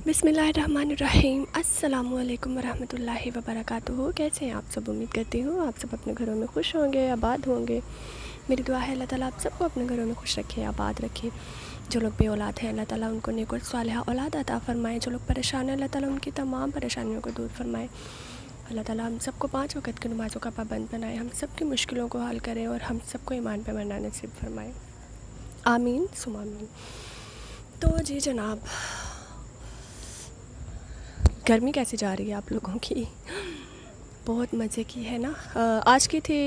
बिस्मिल्लाहिर्रहमानिर्रहीम। अस्सलामु अलैकुम वरहमतुल्लाहि वबरकातुहू। कैसे हैं आप सब? उम्मीद करती हूँ आप सब अपने घरों में खुश होंगे, आबाद होंगे। मेरी दुआ है अल्लाह ताला आप सबको अपने घरों में खुश रखे, आबाद रखे। जो लोग बे औलाद हैं अल्लाह ताला उनको नेक और सालिहा औलाद अता फ़रमाए। जो लोग परेशान हैं अल्लाह ताला उनकी तमाम परेशानियों को दूर फ़रमाए। अल्लाह ताला हम सबको 5 वक़्त की नमाज़ों का पाबंद बनाए, हम सब की मुश्किलों को हल करे और हम सबको ईमान पे मरना नसीब फ़रमाए। आमीन सुमा आमीन। तो जी जनाब, गर्मी कैसी जा रही है आप लोगों की? बहुत मज़े की है ना। आज की थी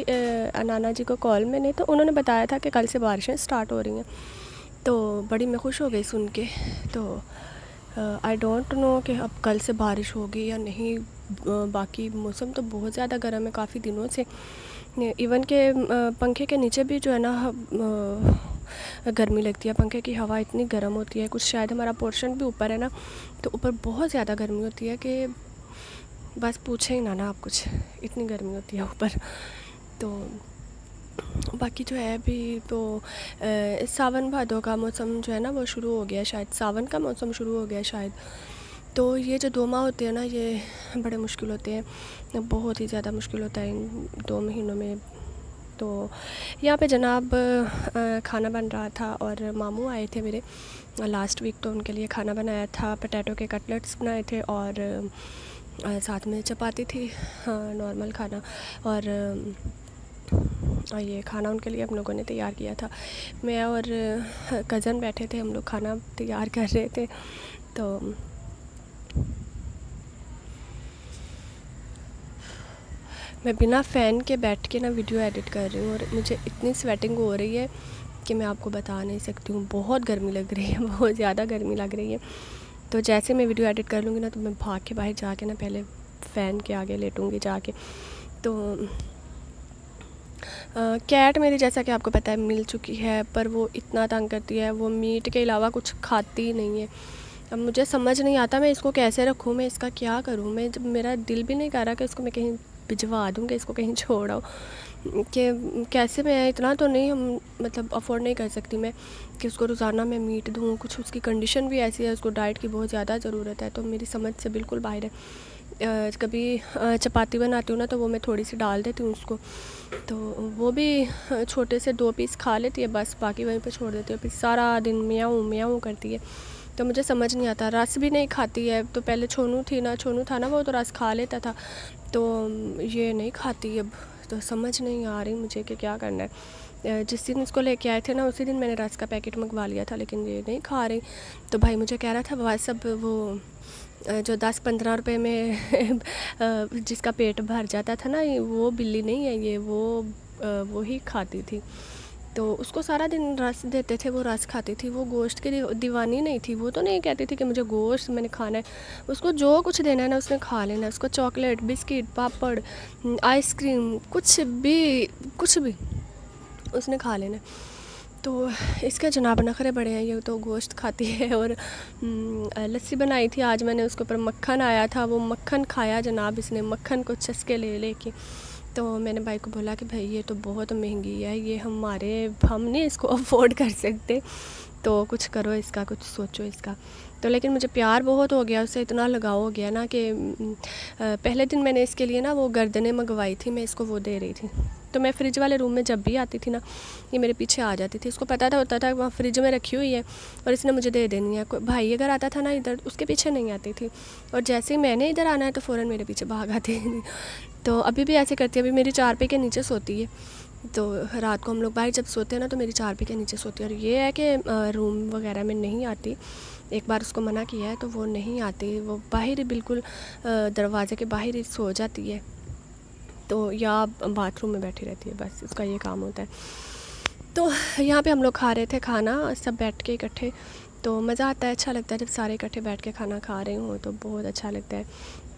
नाना जी को कॉल मैंने, तो उन्होंने बताया था कि कल से बारिशें स्टार्ट हो रही हैं, तो बड़ी मैं खुश हो गई सुन के। तो आई डोंट नो कि अब कल से बारिश होगी या नहीं। बाकी मौसम तो बहुत ज़्यादा गर्म है काफ़ी दिनों से। इवन के पंखे के नीचे भी जो है ना गर्मी लगती है। पंखे की हवा इतनी गर्म होती है, कुछ शायद हमारा पोर्शन भी ऊपर है ना, तो ऊपर बहुत ज़्यादा गर्मी होती है कि बस पूछे ही ना आप कुछ, इतनी गर्मी होती है ऊपर। तो बाकी जो है अभी तो सावन भादों का मौसम जो है ना वो शुरू हो गया, शायद सावन का मौसम शुरू हो गया शायद। तो ये जो 2 माह होते हैं ना ये बड़े मुश्किल होते हैं, बहुत ही ज़्यादा मुश्किल होता है इन 2 महीनों में। तो यहाँ पे जनाब खाना बन रहा था और मामू आए थे मेरे लास्ट वीक, तो उनके लिए खाना बनाया था। पोटैटो के कटलेट्स बनाए थे और साथ में चपाती थी, नॉर्मल खाना। और ये खाना उनके लिए हम लोगों ने तैयार किया था। मैं और कज़न बैठे थे, हम लोग खाना तैयार कर रहे थे। तो मैं बिना फ़ैन के बैठ के ना वीडियो एडिट कर रही हूँ और मुझे इतनी स्वेटिंग हो रही है कि मैं आपको बता नहीं सकती हूँ। बहुत गर्मी लग रही है, बहुत ज़्यादा गर्मी लग रही है। तो जैसे मैं वीडियो एडिट कर लूँगी ना, तो मैं भाग के बाहर जाके ना पहले फ़ैन के आगे लेटूँगी जाके। तो कैट मेरी, जैसा कि आपको पता है, मिल चुकी है, पर वो इतना तंग करती है, वो मीट के अलावा कुछ खाती नहीं है। अब मुझे समझ नहीं आता मैं इसको कैसे रखूँ, मैं इसका क्या करूँ। मैं जब मेरा दिल भी नहीं कर रहा कि इसको मैं कहीं भिजवा दूँ, कि इसको कहीं छोड़ आओ, कि कैसे मैं इतना तो नहीं हम मतलब अफोर्ड नहीं कर सकती मैं कि उसको रोज़ाना मैं मीट दूँ। कुछ उसकी कंडीशन भी ऐसी है, उसको डाइट की बहुत ज़्यादा ज़रूरत है, तो मेरी समझ से बिल्कुल बाहर है। कभी चपाती बनाती हूँ ना, तो वो मैं थोड़ी सी डाल देती हूँ उसको, तो वो भी छोटे से 2 पीस खा लेती है बस, बाकी वहीं पे छोड़ देती है। फिर सारा दिन म्याऊं म्याऊं करती है, तो मुझे समझ नहीं आता। रस भी नहीं खाती है। तो पहले छोनू था ना, वो तो रस खा लेता था, तो ये नहीं खाती अब। तो समझ नहीं आ रही मुझे कि क्या करना है। जिस दिन इसको लेके आए थे ना, उसी दिन मैंने रस का पैकेट मंगवा लिया था, लेकिन ये नहीं खा रही। तो भाई मुझे कह रहा था वह सब वो जो 10-15 रुपए में जिसका पेट भर जाता था ना, वो बिल्ली नहीं है ये, वो ही खाती थी। तो उसको सारा दिन रस देते थे, वो रस खाती थी। वो गोश्त की दीवानी नहीं थी, वो तो नहीं कहती थी कि मुझे गोश्त मैंने खाना है। उसको जो कुछ देना है ना उसने खा लेना है। उसको चॉकलेट, बिस्किट, पापड़, आइसक्रीम, कुछ भी उसने खा लेना है। तो इसके जनाब नखरे बड़े हैं। ये तो गोश्त खाती है। और लस्सी बनाई थी आज मैंने, उसके ऊपर मक्खन आया था, वो मक्खन खाया जनाब इसने, मक्खन को चस्के ले के। तो मैंने भाई को बोला कि भाई ये तो बहुत महंगी है, ये हम नहीं इसको अफोर्ड कर सकते, तो कुछ करो इसका, कुछ सोचो इसका। तो लेकिन मुझे प्यार बहुत हो गया उससे, इतना लगाव हो गया ना कि पहले दिन मैंने इसके लिए ना वो गर्दनें मंगवाई थी, मैं इसको वो दे रही थी। तो मैं फ्रिज वाले रूम में जब भी आती थी ना, ये मेरे पीछे आ जाती थी। इसको पता होता था वहाँ फ्रिज में रखी हुई है और इसने मुझे दे देनी है। भाई अगर आता था ना इधर, उसके पीछे नहीं आती थी, और जैसे ही मैंने इधर आना है तो फ़ौरन मेरे पीछे भाग आती थी। तो अभी भी ऐसे करती है। अभी मेरी चारपाई के नीचे सोती है, तो रात को हम लोग बाहर जब सोते हैं ना, तो मेरी चारपाई के नीचे सोती है। और ये है कि रूम वगैरह में नहीं आती। एक बार उसको मना किया है तो वो नहीं आती, वो बाहर ही बिल्कुल दरवाज़े के बाहर ही सो जाती है, तो या बाथरूम में बैठी रहती है, बस उसका ये काम होता है। तो यहाँ पे हम लोग खा रहे थे खाना सब बैठ के इकट्ठे, तो मज़ा आता है, अच्छा लगता है जब सारे इकट्ठे बैठ के खाना खा रहे हों, तो बहुत अच्छा लगता है।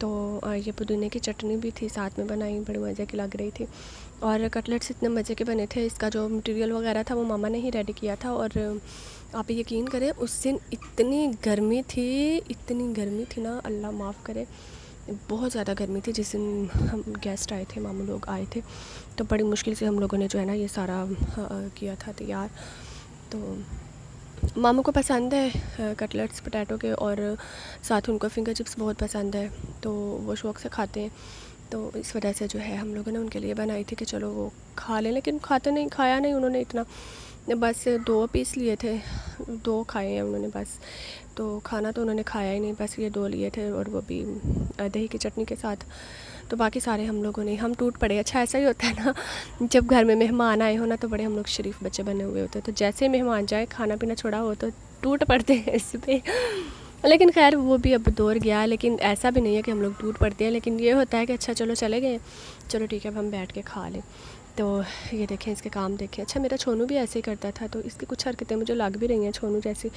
तो ये पुदीने की चटनी भी थी साथ में बनाई, बड़ी मज़े की लग रही थी। और कटलेट्स इतने मज़े के बने थे, इसका जो मटेरियल वगैरह था वो मामा ने ही रेडी किया था। और आप यकीन करें उस दिन इतनी गर्मी थी ना, अल्लाह माफ़ करे, बहुत ज़्यादा गर्मी थी। जिस दिन हम गेस्ट आए थे, मामू लोग आए थे, तो बड़ी मुश्किल से हम लोगों ने जो है ना ये सारा किया था तैयार। तो ماموں کو پسند ہے کٹلیٹس پوٹیٹو کے، اور ساتھ ان کو فنگر چپس بہت پسند ہے، تو وہ شوق سے کھاتے ہیں. تو اس وجہ سے جو ہے ہم لوگوں نے ان کے لیے بنائی تھی کہ چلو وہ کھا لیں، لیکن کھایا نہیں انہوں نے اتنا، بس 2 پیس لیے تھے، 2 کھائے ہیں انہوں نے بس. تو کھانا تو انہوں نے کھایا ہی نہیں، بس یہ 2 لیے تھے، اور وہ بھی دہی کی چٹنی کے ساتھ. تو باقی سارے ہم لوگوں نے ہم ٹوٹ پڑے. اچھا ایسا ہی ہوتا ہے نا، جب گھر میں مہمان آئے ہو نا تو بڑے ہم لوگ شریف بچے بنے ہوئے ہوتے ہیں، تو جیسے مہمان جائے کھانا پینا چھوڑا ہو تو ٹوٹ پڑتے ہیں اس پہ. لیکن خیر وہ بھی اب دور گیا، لیکن ایسا بھی نہیں ہے کہ ہم لوگ ٹوٹ پڑتے ہیں، لیکن یہ ہوتا ہے کہ اچھا چلو چلے گئے، چلو ٹھیک ہے اب ہم بیٹھ کے کھا لیں. تو یہ دیکھیں اس کے کام دیکھیں. اچھا میرا چھونو بھی ایسے ہی کرتا تھا، تو اس کی کچھ حرکتیں مجھے لگ بھی رہی ہیں چھونو جیسی،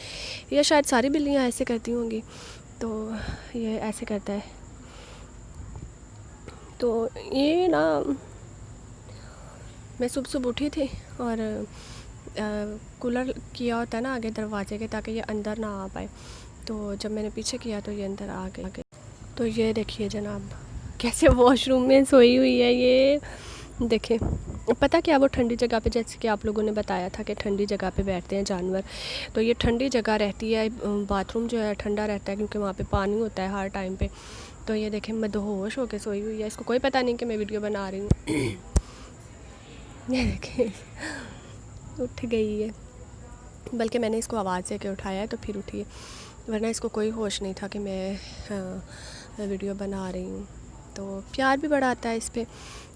یا شاید ساری بلیاں ایسے کرتی ہوں گی. تو یہ ایسے کرتا ہے. تو یہ نا میں صبح اٹھی تھی، اور کولر کیا ہوتا ہے نا آگے دروازے کے تاکہ یہ اندر نہ آ پائے. تو جب میں نے پیچھے کیا تو یہ اندر آ گئے. تو یہ دیکھیے جناب کیسے واش روم میں سوئی ہوئی ہے. یہ دیکھیں پتہ کیا، وہ ٹھنڈی جگہ پہ، جیسے کہ آپ لوگوں نے بتایا تھا کہ ٹھنڈی جگہ پہ بیٹھتے ہیں جانور، تو یہ ٹھنڈی جگہ رہتی ہے، باتھ روم جو ہے ٹھنڈا رہتا ہے کیونکہ وہاں پہ پانی ہوتا ہے ہر ٹائم پہ. تو یہ دیکھیں مدہوش ہو کے سوئی ہوئی ہے، اس کو کوئی پتہ نہیں کہ میں ویڈیو بنا رہی ہوں. یہ دیکھیں اٹھ گئی ہے، بلکہ میں نے اس کو آواز دے کے اٹھایا ہے تو پھر اٹھی ہے، ورنہ اس کو کوئی ہوش نہیں تھا کہ میں ویڈیو بنا رہی ہوں. تو پیار بھی بڑا آتا ہے اس پہ.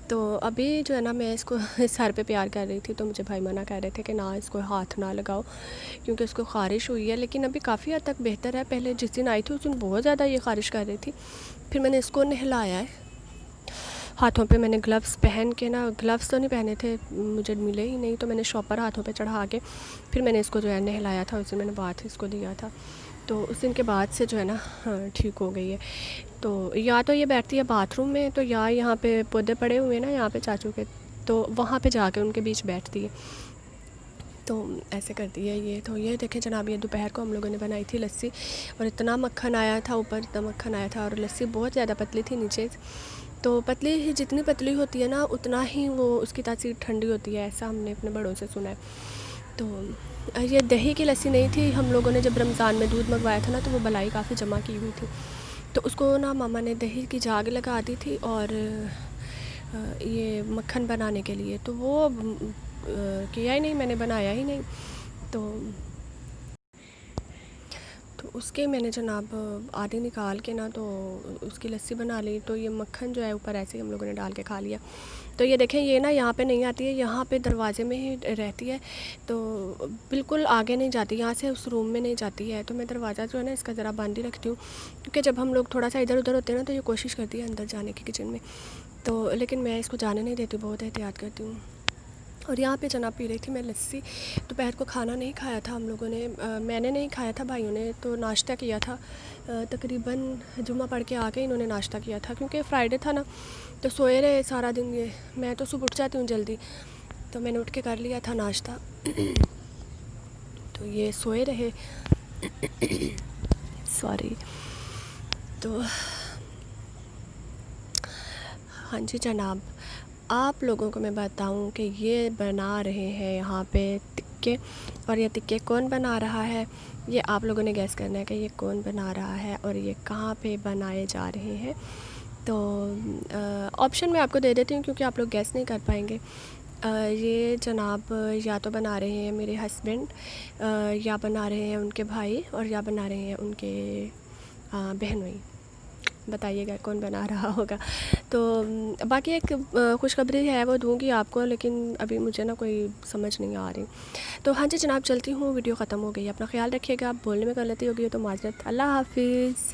تو ابھی جو ہے نا میں اس کو سر پہ پیار کر رہی تھی، تو مجھے بھائی منع کہہ رہے تھے کہ نہ اس کو ہاتھ نہ لگاؤ کیونکہ اس کو خارش ہوئی ہے. لیکن ابھی کافی حد تک بہتر ہے. پہلے جس دن آئی تھی اس دن بہت زیادہ یہ خارش کر رہی تھی. پھر میں نے اس کو نہلایا ہے، ہاتھوں پہ میں نے گلوز پہن کے نا، گلوز تو نہیں پہنے تھے مجھے ملے ہی نہیں، تو میں نے شاپر ہاتھوں پہ چڑھا کے پھر میں نے اس کو جو ہے نہلایا تھا. اس دن میں نے باتھ اس کو دیا تھا، تو اس دن کے بعد سے جو ہے نا ٹھیک ہو گئی ہے. تو یا تو یہ بیٹھتی ہے باتھ روم میں، تو یا یہاں پہ پودے پڑے ہوئے ہیں نا یہاں پہ چاچو کے، تو وہاں پہ جا کے ان کے بیچ بیٹھتی ہے. تو ایسے کرتی ہے یہ. تو یہ دیکھیں جناب یہ دوپہر کو ہم لوگوں نے بنائی تھی لسی، اور اتنا مکھن آیا تھا اوپر، اتنا مکھن آیا تھا، اور لسی بہت زیادہ پتلی تھی نیچے. تو پتلی ہی جتنی پتلی ہوتی ہے نا اتنا ہی وہ اس کی تاثیر ٹھنڈی ہوتی ہے، ایسا ہم نے اپنے بڑوں سے سنا ہے. تو یہ دہی کی لسی نہیں تھی، ہم لوگوں نے جب رمضان میں دودھ منگوایا تھا نا تو وہ بلائی کافی جمع کی ہوئی تھی، تو اس کو نا ماما نے دہی کی جاگ لگا دی تھی اور یہ مکھن بنانے کے لیے، تو وہ کیا ہی نہیں، میں نے بنایا ہی نہیں. تو اس کے میں نے جناب آدھی نکال کے نا تو اس کی لسی بنا لی. تو یہ مکھن جو ہے اوپر ایسے ہی ہم لوگوں نے ڈال کے کھا لیا. تو یہ دیکھیں یہ نا یہاں پہ نہیں آتی ہے، یہاں پہ دروازے میں ہی رہتی ہے، تو بالکل آگے نہیں جاتی، یہاں سے اس روم میں نہیں جاتی ہے. تو میں دروازہ جو ہے نا اس کا ذرا بند ہی رکھتی ہوں، کیونکہ جب ہم لوگ تھوڑا سا ادھر ادھر ہوتے ہیں نا تو یہ کوشش کرتی ہے اندر جانے کی کچن میں. تو لیکن میں اس کو جانے نہیں دیتی، بہت احتیاط کرتی ہوں. اور یہاں پہ جناب پی رہی تھی میں لسی. دوپہر کو کھانا نہیں کھایا تھا ہم لوگوں نے، میں نے نہیں کھایا تھا، بھائیوں نے تو ناشتہ کیا تھا. تقریباً جمعہ پڑھ کے آ کے انہوں نے ناشتہ کیا تھا، کیونکہ فرائیڈے تھا نا تو سوئے رہے سارا دن. یہ میں تو صبح اٹھ جاتی ہوں جلدی، تو میں نے اٹھ کے کر لیا تھا ناشتہ. تو یہ سوئے رہے سوری. تو ہاں جی جناب، آپ لوگوں کو میں بتاؤں کہ یہ بنا رہے ہیں یہاں پہ تکے، اور یہ تکے کون بنا رہا ہے یہ آپ لوگوں نے گیس کرنا ہے کہ یہ کون بنا رہا ہے اور یہ کہاں پہ بنائے جا رہے ہیں. تو آپشن میں آپ کو دے دیتی ہوں کیونکہ آپ لوگ گیس نہیں کر پائیں گے. یہ جناب یا تو بنا رہے ہیں میرے ہسبینڈ، یا بنا رہے ہیں ان کے بھائی، اور یا بنا رہے ہیں ان کے بہنوئی. بتائیے گا کون بنا رہا ہوگا. تو باقی ایک خوشخبری ہے وہ دوں گی آپ کو، لیکن ابھی مجھے نا کوئی سمجھ نہیں آ رہی. تو ہاں جی جناب چلتی ہوں، ویڈیو ختم ہو گئی. اپنا خیال رکھیے گا، بولنے میں غلطی ہوگی تو معذرت. اللہ حافظ.